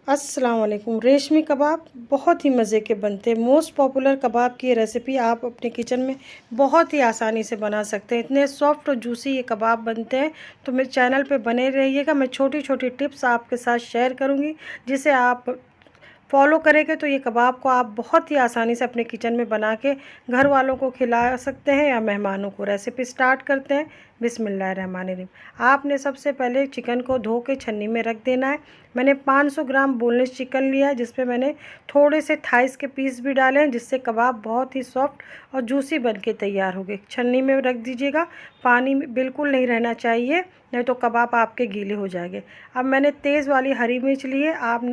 अस्सलाम वालेकुम। रेशमी कबाब बहुत ही मज़े के बनते हैं। मोस्ट पॉपुलर कबाब की रेसिपी आप अपने किचन में बहुत ही आसानी से बना सकते हैं। इतने सॉफ्ट और जूसी ये कबाब बनते हैं। तो मेरे चैनल पे बने रहिएगा। मैं छोटी छोटी टिप्स आपके साथ शेयर करूँगी, जिसे आप फॉलो करेंगे तो ये कबाब को आप बहुत ही आसानी से अपने किचन में बना के घर वालों को खिला सकते हैं या मेहमानों को। रेसिपी स्टार्ट करते हैं। बिस्मिल्लाहिर्रहमानिर्रहीम। आपने सबसे पहले चिकन को धो के छन्नी में रख देना है। मैंने 500 ग्राम बोनलेस चिकन लिया है, जिसपे मैंने थोड़े से थाइस के पीस भी डाले हैं, जिससे कबाब बहुत ही सॉफ्ट और जूसी बन के तैयार हो गए। छन्नी में रख दीजिएगा। पानी बिल्कुल नहीं रहना चाहिए, नहीं तो कबाब आपके गीले हो जाएंगे। अब मैंने तेज़ वाली हरी मिर्च ली है। आप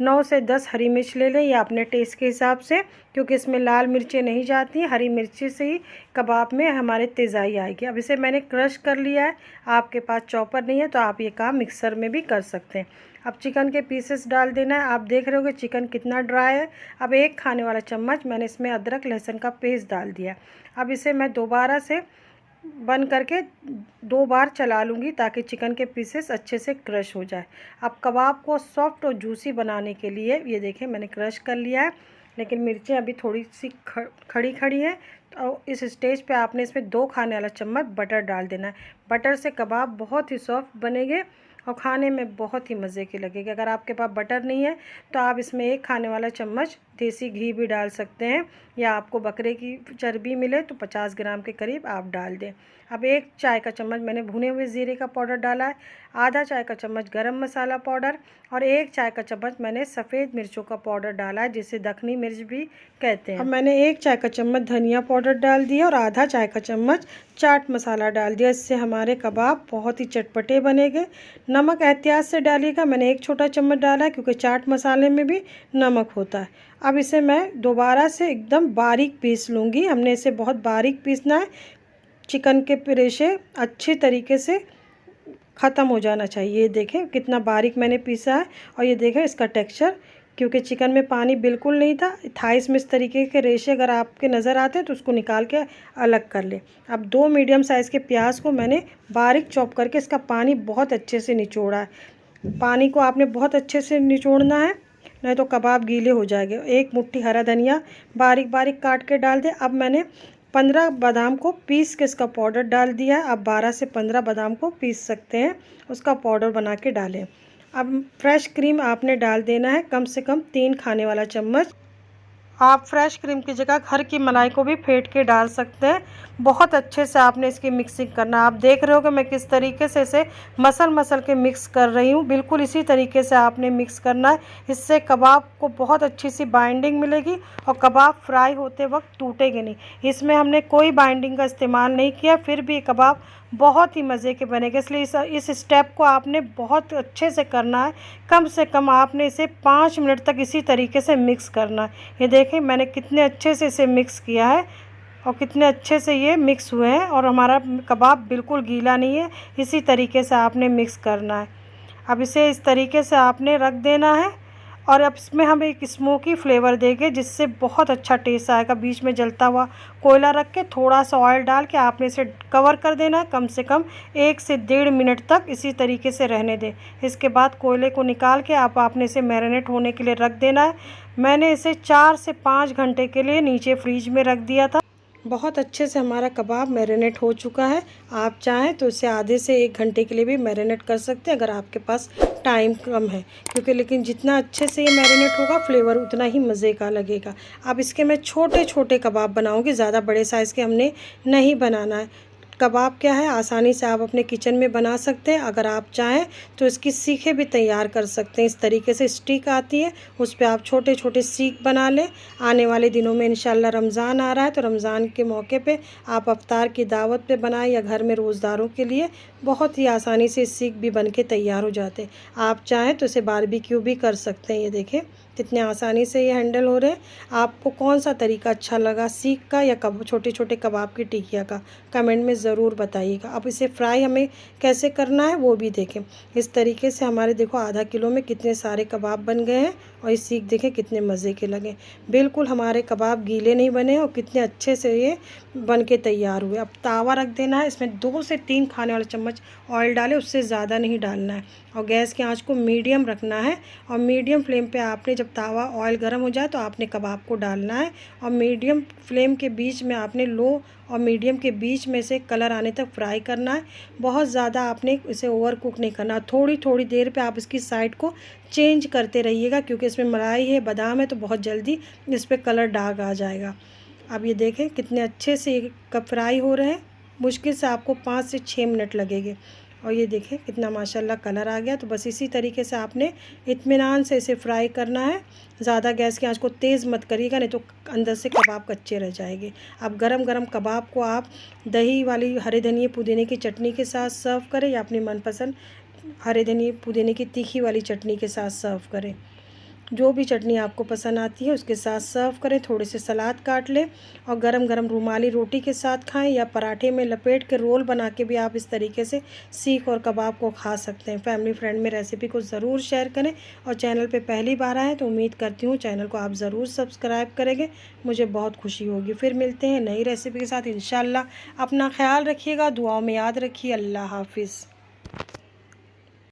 9 से 10 हरी मिर्च ले लें, या अपने टेस्ट के हिसाब से, क्योंकि इसमें लाल मिर्चें नहीं जाती हैं। हरी मिर्ची से ही कबाब में हमारे तेज़ाई आएगी। अब इसे मैंने क्रश कर लिया है। आपके पास चॉपर नहीं है तो आप ये काम मिक्सर में भी कर सकते हैं। अब चिकन के पीसेस डाल देना है। आप देख रहे होगे चिकन कितना ड्राई है। अब 1 खाने वाला चम्मच मैंने इसमें अदरक लहसुन का पेस्ट डाल दिया। अब इसे मैं दोबारा से बंद करके 2 बार चला लूँगी, ताकि चिकन के पीसेस अच्छे से क्रश हो जाए। अब कबाब को सॉफ्ट और जूसी बनाने के लिए ये देखें मैंने क्रश कर लिया है, लेकिन मिर्चें अभी थोड़ी सी खड़ी खड़ी हैं। तो इस स्टेज पे आपने इसमें 2 खाने वाला चम्मच बटर डाल देना है। बटर से कबाब बहुत ही सॉफ्ट बनेंगे और खाने में बहुत ही मज़े के लगेगा। अगर आपके पास बटर नहीं है तो आप इसमें 1 खाने वाला चम्मच देसी घी भी डाल सकते हैं, या आपको बकरे की चर्बी मिले तो 50 ग्राम के करीब आप डाल दें। अब 1 चाय का चम्मच मैंने भुने हुए ज़ीरे का पाउडर डाला है, आधा चाय का चम्मच गरम मसाला पाउडर, और 1 चाय का चम्मच मैंने सफ़ेद मिर्चों का पाउडर डाला है, जिसे दखनी मिर्च भी कहते हैं। अब मैंने 1 चाय का चम्मच धनिया पाउडर डाल दिया और आधा चाय का चम्मच चाट मसाला डाल दिया। इससे हमारे कबाब बहुत ही चटपटे बनेंगे। नमक एहतियात से डालिएगा। मैंने 1 छोटा चम्मच डाला है, क्योंकि चाट मसाले में भी नमक होता है। अब इसे मैं दोबारा से एकदम बारीक पीस लूँगी। हमने इसे बहुत बारीक पीसना है। चिकन के रेशे अच्छे तरीके से ख़त्म हो जाना चाहिए। ये देखें कितना बारीक मैंने पीसा है, और ये देखें इसका टेक्सचर, क्योंकि चिकन में पानी बिल्कुल नहीं था। थाइस में इस तरीके के रेशे अगर आपके नज़र आते हैं तो उसको निकाल के अलग कर लें। अब 2 मीडियम साइज़ के प्याज को मैंने बारीक चॉप करके इसका पानी बहुत अच्छे से निचोड़ा है। पानी को आपने बहुत अच्छे से निचोड़ना है, नहीं तो कबाब गीले हो जाएंगे। 1 मुट्ठी हरा धनिया बारीक बारीक काट के डाल दें। अब मैंने 15 बादाम को पीस के इसका पाउडर डाल दिया है। आप 12 से 15 बादाम को पीस सकते हैं, उसका पाउडर बना के डालें। अब फ्रेश क्रीम आपने डाल देना है, कम से कम 3 खाने वाला चम्मच। आप फ्रेश क्रीम की जगह घर की मलाई को भी फेंट के डाल सकते हैं। बहुत अच्छे से आपने इसकी मिक्सिंग करना है। आप देख रहे हो कि मैं किस तरीके से इसे मसल के मिक्स कर रही हूँ। बिल्कुल इसी तरीके से आपने मिक्स करना है। इससे कबाब को बहुत अच्छी सी बाइंडिंग मिलेगी और कबाब फ्राई होते वक्त टूटेंगे नहीं। इसमें हमने कोई बाइंडिंग का इस्तेमाल नहीं किया, फिर भी कबाब बहुत ही मज़े के बनेंगे। इसलिए इस स्टेप को आपने बहुत अच्छे से करना है। कम से कम आपने इसे 5 मिनट तक इसी तरीके से मिक्स करना है। ये देखें मैंने कितने अच्छे से इसे मिक्स किया है, और कितने अच्छे से ये मिक्स हुए हैं, और हमारा कबाब बिल्कुल गीला नहीं है। इसी तरीके से आपने मिक्स करना है। अब इसे इस तरीके से आपने रख देना है, और अब इसमें हम एक स्मोकी फ्लेवर देंगे, जिससे बहुत अच्छा टेस्ट आएगा। बीच में जलता हुआ कोयला रख के थोड़ा सा ऑयल डाल के आपने इसे कवर कर देना है। कम से कम 1 से 1.5 मिनट तक इसी तरीके से रहने दें। इसके बाद कोयले को निकाल के आपने इसे मैरिनेट होने के लिए रख देना है। मैंने इसे 4 से 5 घंटे के लिए नीचे फ्रीज में रख दिया था। बहुत अच्छे से हमारा कबाब मैरिनेट हो चुका है। आप चाहें तो इसे आधे से 1 घंटे के लिए भी मैरिनेट कर सकते हैं, अगर आपके पास टाइम कम है, क्योंकि लेकिन जितना अच्छे से ये मैरिनेट होगा फ्लेवर उतना ही मज़े का लगेगा। अब इसके मैं छोटे छोटे कबाब बनाऊंगी, ज़्यादा बड़े साइज़ के हमने नहीं बनाना है। कबाब क्या है, आसानी से आप अपने किचन में बना सकते हैं। अगर आप चाहें तो इसकी सीखें भी तैयार कर सकते हैं। इस तरीके से स्टिक आती है, उस पर आप छोटे छोटे सीख बना लें। आने वाले दिनों में इंशाल्लाह रमज़ान आ रहा है, तो रमज़ान के मौके पे आप इफ्तार की दावत पे बनाएं, या घर में रोज़दारों के लिए बहुत ही आसानी से सीख भी बन के तैयार हो जाते हैं। आप चाहें तो इसे बारबेक्यू भी कर सकते हैं। ये देखें कितने आसानी से ये हैंडल हो रहे हैं। आपको कौन सा तरीका अच्छा लगा, सीख का या छोटे छोटे कबाब की टिकिया का, कमेंट में ज़रूर बताइएगा। अब इसे फ्राई हमें कैसे करना है वो भी देखें। इस तरीके से हमारे देखो आधा किलो में कितने सारे कबाब बन गए हैं, और ये सीख देखें कितने मज़े के लगे। बिल्कुल हमारे कबाब गीले नहीं बने और कितने अच्छे से ये बन के तैयार हुए। अब तावा रख देना है, इसमें 2 से 3 खाने वाले चम्मच ऑयल डालें, उससे ज़्यादा नहीं डालना है। और गैस की आंच को मीडियम रखना है। और मीडियम फ्लेम पे आपने जब तावा ऑयल गर्म हो जाए तो आपने कबाब को डालना है और मीडियम फ्लेम के बीच में आपने लो और मीडियम के बीच में से कलर आने तक फ्राई करना है। बहुत ज़्यादा आपने इसे ओवर कुक नहीं करना। थोड़ी थोड़ी देर पे आप इसकी साइड को चेंज करते रहिएगा, क्योंकि इसमें मलाई है, बादाम है, तो बहुत जल्दी इस पर कलर दाग आ जाएगा। अब ये देखें कितने अच्छे से ये कब फ्राई हो रहे हैं। मुश्किल से आपको 5 से 6 मिनट लगेंगे। और ये देखें कितना माशाल्लाह कलर आ गया। तो बस इसी तरीके से आपने इत्मीनान से इसे फ्राई करना है। ज़्यादा गैस की आंच को तेज़ मत करिएगा, नहीं तो अंदर से कबाब कच्चे रह जाएंगे। अब गरम गरम कबाब को आप दही वाली हरे धनिए पुदीने की चटनी के साथ सर्व करें या अपनी मनपसंद हरे धनिए पुदीने की तीखी वाली चटनी के साथ सर्व करें। जो भी चटनी आपको पसंद आती है उसके साथ सर्व करें। थोड़े से सलाद काट लें और गरम गरम रुमाली रोटी के साथ खाएं, या पराठे में लपेट के रोल बना के भी आप इस तरीके से सीख और कबाब को खा सकते हैं। फैमिली फ्रेंड में रेसिपी को ज़रूर शेयर करें। और चैनल पे पहली बार आए तो उम्मीद करती हूँ चैनल को आप ज़रूर सब्सक्राइब करेंगे, मुझे बहुत खुशी होगी। फिर मिलते हैं नई रेसिपी के साथ इंशाल्लाह। अपना ख्याल रखिएगा, दुआओं में याद रखिए। अल्लाह हाफिज़।